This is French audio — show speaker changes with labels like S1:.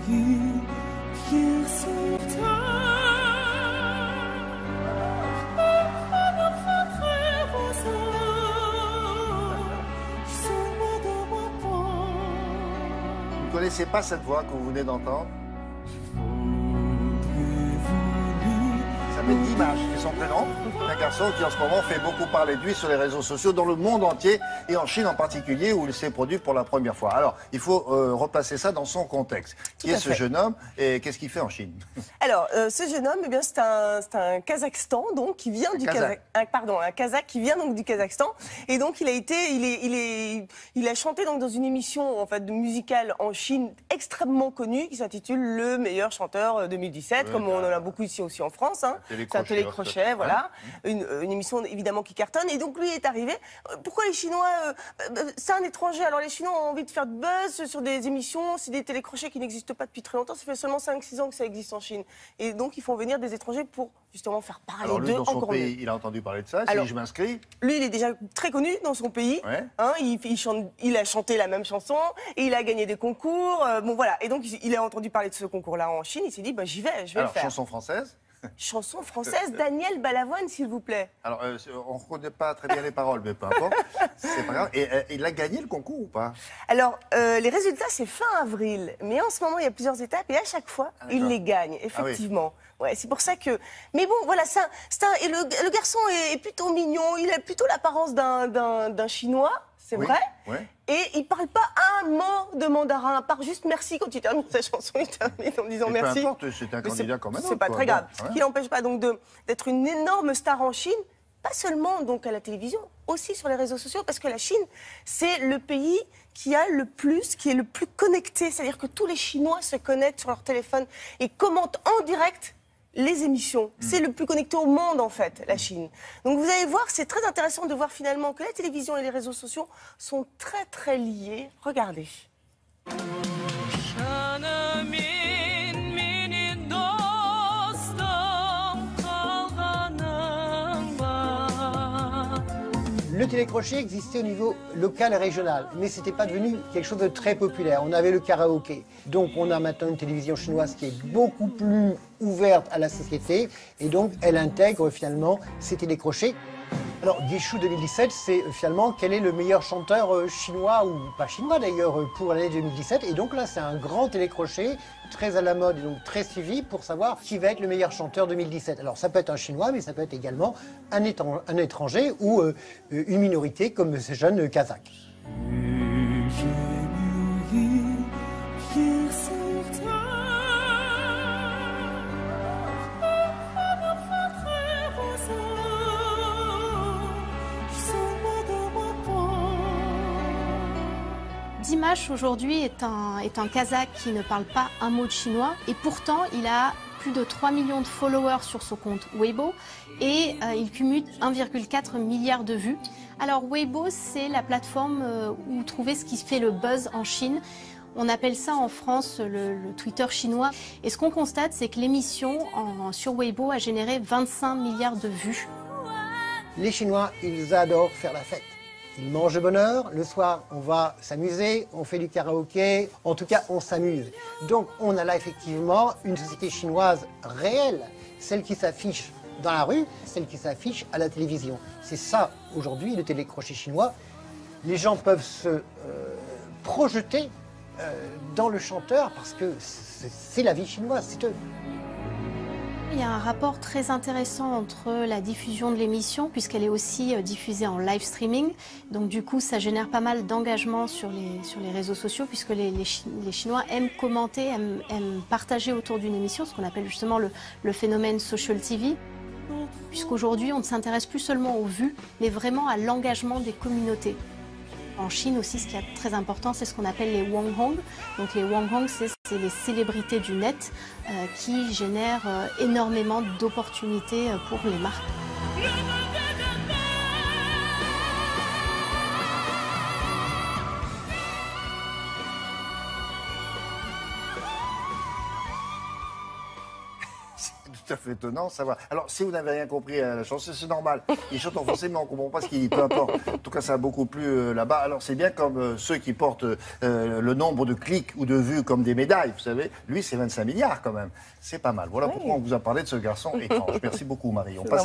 S1: Vous ne connaissez pas cette voix que vous venez d'entendre? Il s'appelle Dimash, c'est son prénom. Un garçon qui en ce moment fait beaucoup parler de lui sur les réseaux sociaux dans le monde entier et en Chine en particulier où il s'est produit pour la première fois. Alors, il faut replacer ça dans son contexte. Qui est ce jeune homme et qu'est-ce qu'il fait en Chine?
S2: Alors, ce jeune homme, eh bien, c'est un Kazakhstan, donc, qui vient du un Kazakh qui vient donc du Kazakhstan. Et donc, il a chanté donc dans une émission en fait musicale en Chine extrêmement connue qui s'intitule Le meilleur chanteur 2017, ouais, comme on en a beaucoup ici aussi en France. Hein. C'est un télécrochet, voilà. Une émission évidemment qui cartonne. Et donc lui est arrivé. Pourquoi les Chinois, c'est un étranger, alors les Chinois ont envie de faire de buzz sur des émissions, c'est des télécrochets qui n'existent pas depuis très longtemps, ça fait seulement 5-6 ans que ça existe en Chine. Et donc ils font venir des étrangers pour justement faire parler d'eux encore mieux.
S1: Il a entendu parler de ça,
S2: alors,
S1: si je m'inscris.
S2: Lui il est déjà très connu dans son pays, ouais. Hein, il a chanté la même chanson, et il a gagné des concours, bon voilà. Et donc il a entendu parler de ce concours-là en Chine, il s'est dit bah, je vais le faire.
S1: Chanson française?
S2: Chanson française, Daniel Balavoine, s'il vous plaît.
S1: Alors, on ne reconnaît pas très bien les paroles, mais peu importe. C'est pas grave. Et il a gagné le concours ou pas?
S2: Alors, les résultats, c'est fin avril. Mais en ce moment, il y a plusieurs étapes et à chaque fois, il les gagne, effectivement. Ah oui. Ouais, c'est pour ça que... Mais bon, voilà, et le garçon est plutôt mignon. Il a plutôt l'apparence d'un Chinois, c'est vrai. Ouais. Et il ne parle pas un mot de mandarin, à part juste merci quand il termine sa chanson, il termine en disant merci.
S1: Peu importe, c'est un candidat comme un autre.
S2: C'est pas très grave. Ce qui n'empêche pas donc d'être une énorme star en Chine, pas seulement donc à la télévision, aussi sur les réseaux sociaux, parce que la Chine, c'est le pays qui est le plus connecté. C'est-à-dire que tous les Chinois se connectent sur leur téléphone et commentent en direct les émissions. C'est le plus connecté au monde, en fait, la Chine. Donc vous allez voir, c'est très intéressant de voir finalement que la télévision et les réseaux sociaux sont très, très liés. Regardez.
S3: Le télécrochet existait au niveau local et régional, mais ce n'était pas devenu quelque chose de très populaire. On avait le karaoké. Donc on a maintenant une télévision chinoise qui est beaucoup plus ouverte à la société, et donc elle intègre finalement ces télécrochets. Alors Guichou 2017, c'est finalement quel est le meilleur chanteur chinois, ou pas chinois d'ailleurs, pour l'année 2017. Et donc là, c'est un grand télécrochet, très à la mode et donc très suivi pour savoir qui va être le meilleur chanteur 2017. Alors ça peut être un chinois, mais ça peut être également un étranger ou une minorité comme ces jeunes Kazakhs.
S4: Dimash aujourd'hui est un Kazakh qui ne parle pas un mot de chinois et pourtant il a plus de 3 millions de followers sur son compte Weibo et il cumule 1,4 milliard de vues. Alors Weibo, c'est la plateforme où trouver ce qui fait le buzz en Chine. On appelle ça en France le Twitter chinois. Et ce qu'on constate, c'est que l'émission sur Weibo a généré 25 milliards de vues.
S3: Les Chinois, ils adorent faire la fête. Ils mangent de bonne heure, le soir on va s'amuser, on fait du karaoké, en tout cas on s'amuse. Donc on a là effectivement une société chinoise réelle, celle qui s'affiche dans la rue, celle qui s'affiche à la télévision. C'est ça aujourd'hui le télécrochet chinois. Les gens peuvent se projeter dans le chanteur parce que c'est la vie chinoise, c'est eux.
S4: Il y a un rapport très intéressant entre la diffusion de l'émission, puisqu'elle est aussi diffusée en live streaming. Donc du coup, ça génère pas mal d'engagement sur les réseaux sociaux, puisque les Chinois aiment commenter, aiment partager autour d'une émission, ce qu'on appelle justement le phénomène social TV. Puisqu'aujourd'hui, on ne s'intéresse plus seulement aux vues, mais vraiment à l'engagement des communautés. En Chine aussi, ce qui est très important, c'est ce qu'on appelle les Wanghong. Donc les Wanghong, c'est les célébrités du net qui génèrent énormément d'opportunités pour les marques.
S1: tout à fait étonnant, ça va. Alors, si vous n'avez rien compris à la chanson, c'est normal. Il chante en français, mais on ne comprend pas ce qu'il dit, peu importe. En tout cas, ça a beaucoup plu là-bas. Alors, c'est bien comme ceux qui portent le nombre de clics ou de vues comme des médailles, vous savez. Lui, c'est 25 milliards quand même. C'est pas mal. Voilà pourquoi on vous a parlé de ce garçon étrange. Merci beaucoup, Marie. On passe